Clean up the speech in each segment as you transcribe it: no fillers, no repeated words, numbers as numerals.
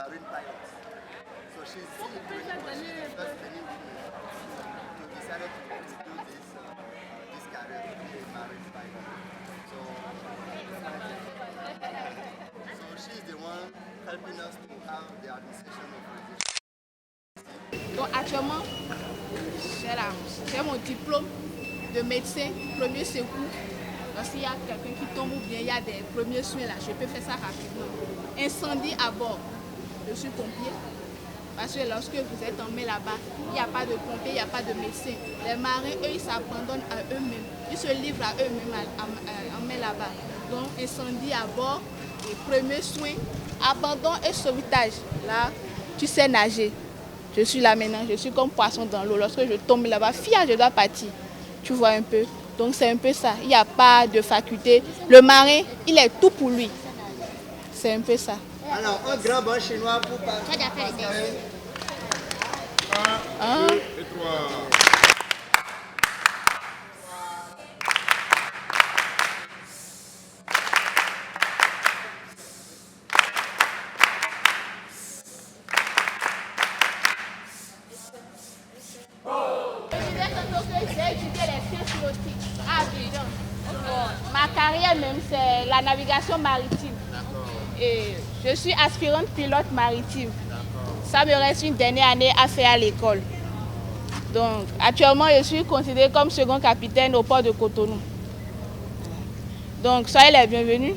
marine pilot. So she's still in training, but she's the first training woman to decided to pursue this career to be a marine pilot. So, so she's the one helping us to have the administration authorization. Donc actuellement, j'ai mon diplôme de médecin, premier secours. Lorsqu'il y a quelqu'un qui tombe ou bien il y a des premiers soins là, je peux faire ça rapidement. Incendie à bord, je suis pompier. Parce que lorsque vous êtes en mer là-bas, il n'y a pas de pompier, il n'y a pas de médecin. Les marins, eux, ils s'abandonnent à eux-mêmes. Ils se livrent à eux-mêmes en mer là-bas. Donc incendie à bord, et premiers soins, abandon et sauvetage. Là, tu sais nager. Je suis là maintenant, je suis comme poisson dans l'eau. Lorsque je tombe là-bas, je dois partir. Tu vois un peu. Donc c'est un peu ça. Il n'y a pas de faculté. Le marin, il est tout pour lui. C'est un peu ça. Alors, un grand banc chinois pour partir. Un, deux et trois. J'ai étudié les sciences nautiques à Abidjan. Ma carrière même, c'est la navigation maritime. Et je suis aspirante pilote maritime. Ça me reste une dernière année à faire à l'école. Donc actuellement, je suis considérée comme second capitaine au port de Cotonou. Donc soyez les bienvenus.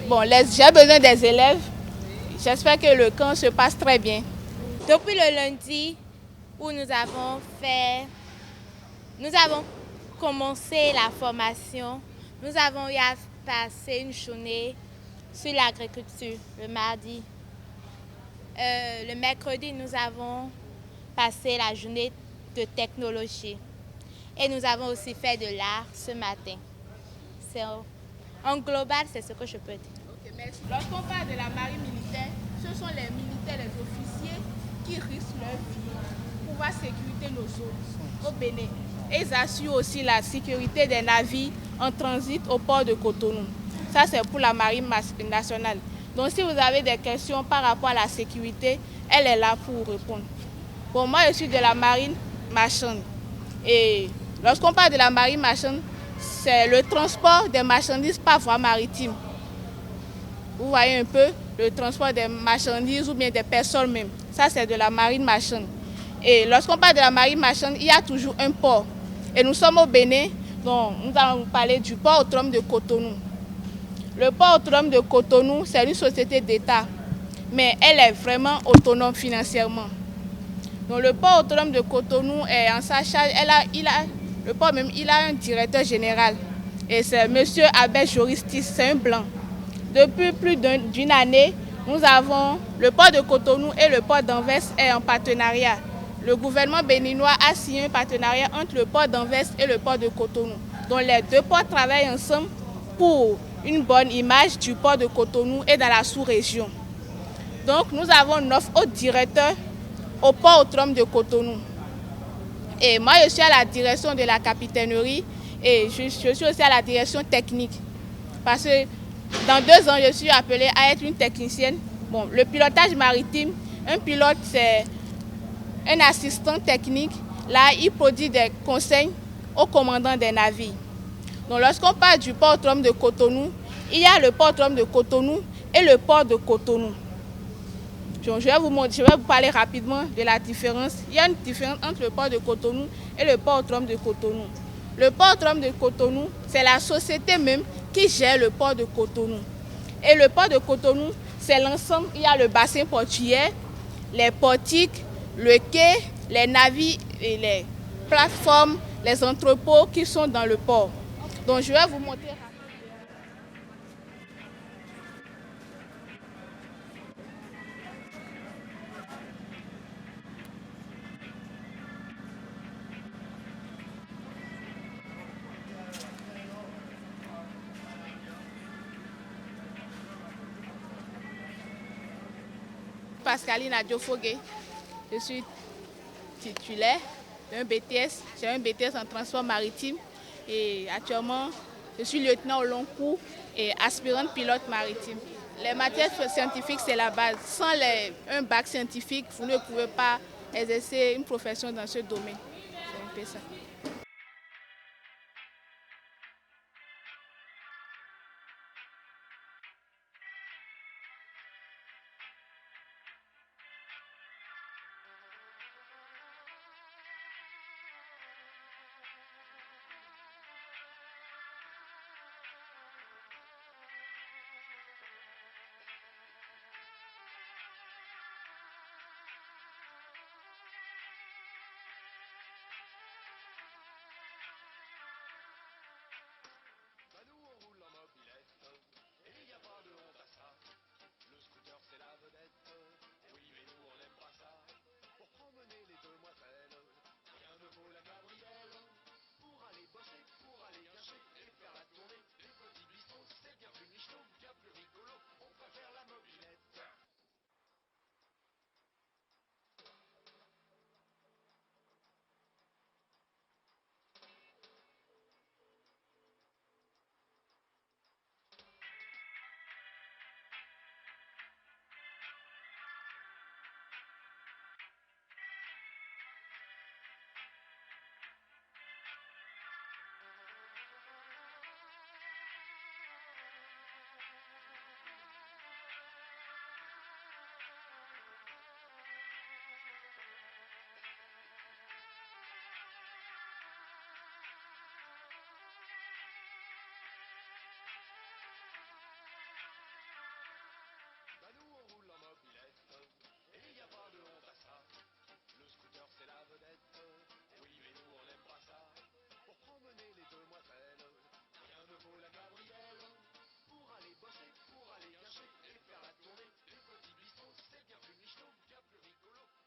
Bon, j'ai besoin des élèves. J'espère que le camp se passe très bien. Depuis le lundi où nous avons commencé la formation, nous avons eu à passer une journée sur l'agriculture le mardi. Le mercredi, nous avons passé la journée de technologie. Et nous avons aussi fait de l'art ce matin. En global, c'est ce que je peux dire. Okay, merci. Lorsqu'on parle de la marine militaire, ce sont les militaires, les officiers qui risquent leur vie pour pouvoir sécuriter nos eaux au Bénin. Et ils assurent aussi la sécurité des navires en transit au port de Cotonou. Ça, c'est pour la marine nationale. Donc, si vous avez des questions par rapport à la sécurité, elle est là pour vous répondre. Bon, moi, je suis de la marine marchande. Et lorsqu'on parle de la marine marchande, c'est le transport des marchandises par voie maritime. Vous voyez un peu le transport des marchandises ou bien des personnes même. Ça, c'est de la marine marchande. Et lorsqu'on parle de la marine marchande, il y a toujours un port. Et nous sommes au Bénin, donc nous allons vous parler du port autonome de Cotonou. Le port autonome de Cotonou, c'est une société d'État, mais elle est vraiment autonome financièrement. Donc le port autonome de Cotonou est en sa charge, le port même, il a un directeur général. Et c'est M. Abel Joristis, c'est un blanc. Depuis plus d'une année, nous avons le port de Cotonou et le port d'Anvers est en partenariat. Le gouvernement béninois a signé un partenariat entre le port d'Anvers et le port de Cotonou. Donc les deux ports travaillent ensemble pour une bonne image du port de Cotonou et dans la sous-région. Donc nous avons 9 autres directeurs au port autonome de Cotonou. Et moi, je suis à la direction de la capitainerie et je suis aussi à la direction technique. Parce que dans 2 ans, je suis appelée à être une technicienne. Bon, le pilotage maritime, un pilote, c'est un assistant technique. Là, il produit des conseils au commandant des navires. Donc, lorsqu'on parle du port autonome de Cotonou, il y a le port autonome de Cotonou et le port de Cotonou. Je vais vous parler rapidement de la différence. Il y a une différence entre le port de Cotonou et le port autonome de Cotonou. Le port autonome de Cotonou, c'est la société même qui gère le port de Cotonou. Et le port de Cotonou, c'est l'ensemble. Il y a le bassin portuaire, les portiques, le quai, les navires et les plateformes, les entrepôts qui sont dans le port. Donc je vais vous montrer rapidement. Pascaline Adjofogué, je suis titulaire d'un BTS, j'ai un BTS en transport maritime et actuellement je suis lieutenant au long cours et aspirante pilote maritime. Les matières scientifiques, c'est la base. Sans un bac scientifique, vous ne pouvez pas exercer une profession dans ce domaine. C'est un peu ça.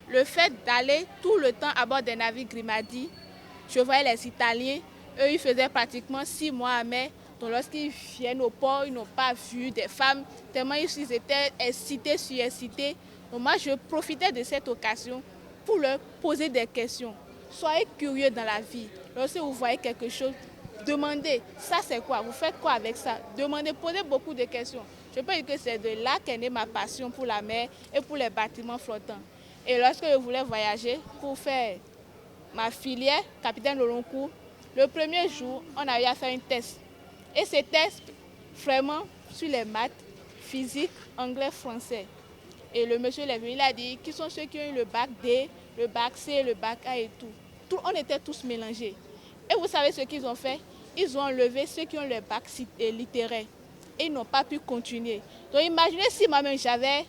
Le fait d'aller tout le temps à bord des navires Grimadi, je voyais les Italiens, eux ils faisaient pratiquement 6 mois à mer. Donc lorsqu'ils viennent au port, ils n'ont pas vu des femmes, tellement ils étaient excités, surexcités. Donc moi je profitais de cette occasion pour leur poser des questions. Soyez curieux dans la vie. Lorsque vous voyez quelque chose, demandez, ça c'est quoi? Vous faites quoi avec ça? Demandez, posez beaucoup de questions. Je peux dire que c'est de là qu'est née ma passion pour la mer et pour les bâtiments flottants. Et lorsque je voulais voyager pour faire ma filière, capitaine de long cours, le premier jour, on avait à faire un test. Et ce test, vraiment, sur les maths, physique, anglais, français. Et le monsieur est venu, il a dit, qui sont ceux qui ont eu le bac D, le bac C, le bac A et tout. On était tous mélangés. Et vous savez ce qu'ils ont fait? Ils ont enlevé ceux qui ont le bac littéraire. Et ils n'ont pas pu continuer. Donc imaginez si moi-même j'avais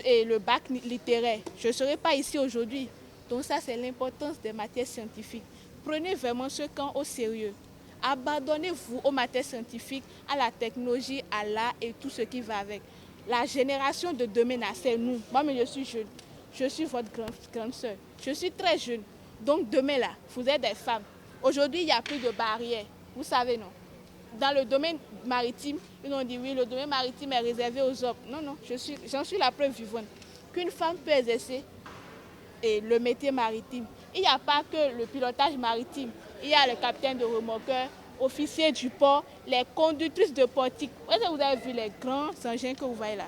le bac littéraire, je ne serais pas ici aujourd'hui. Donc ça, c'est l'importance des matières scientifiques. Prenez vraiment ce camp au sérieux. Abandonnez-vous aux matières scientifiques, à la technologie, à l'art et tout ce qui va avec. La génération de demain, c'est nous. Moi-même, je suis jeune. Je suis votre grande sœur. Je suis très jeune. Donc demain, là, vous êtes des femmes. Aujourd'hui, il n'y a plus de barrières. Vous savez, non? Dans le domaine maritime, ils ont dit oui, le domaine maritime est réservé aux hommes. Non, non, j'en suis la preuve vivante. Qu'une femme peut exercer le métier maritime. Il n'y a pas que le pilotage maritime. Il y a le capitaine de remorqueur, officier du port, les conductrices de portique. Est-ce que vous avez vu les grands engins que vous voyez là?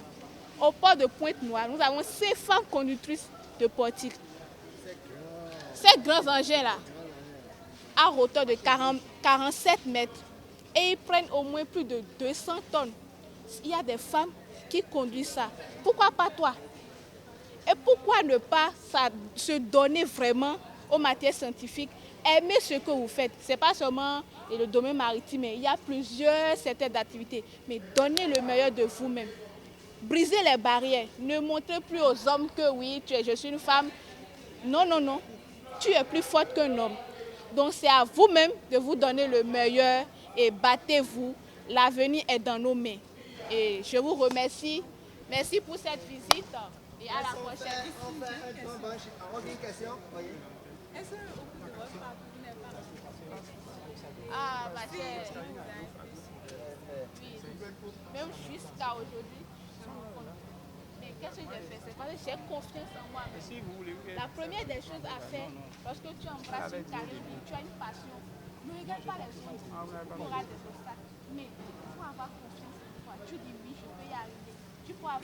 Au port de Pointe-Noire, nous avons 6 femmes conductrices de portique. Ces grands engins-là, à hauteur de 47 mètres, et ils prennent au moins plus de 200 tonnes. Il y a des femmes qui conduisent ça. Pourquoi pas toi? Et pourquoi ne pas se donner vraiment aux matières scientifiques, aimer ce que vous faites? Ce n'est pas seulement le domaine maritime, il y a plusieurs secteurs d'activité. Mais donnez le meilleur de vous-même. Brisez les barrières. Ne montrez plus aux hommes que oui, je suis une femme. Non, non, non. Tu es plus forte qu'un homme. Donc c'est à vous-même de vous donner le meilleur et battez-vous. L'avenir est dans nos mains. Et je vous remercie. Merci pour cette visite. Et à la prochaine. On fait un grand banc. On a une question? Oui. Est-ce qu'au bout de votre parcours, vous n'êtes pas resté? Ah, bah c'est... Oui. Même jusqu'à aujourd'hui, je me rends compte. Mais qu'est-ce que j'ai fait? C'est parce que j'ai confiance en moi. La première des choses à faire, lorsque tu embrasses une carrière, tu as une passion, ne regarde pas les autres. Tu auras des obstacles. Mais il faut avoir confiance en toi. Tu dis oui, je peux y arriver. Tu pourras...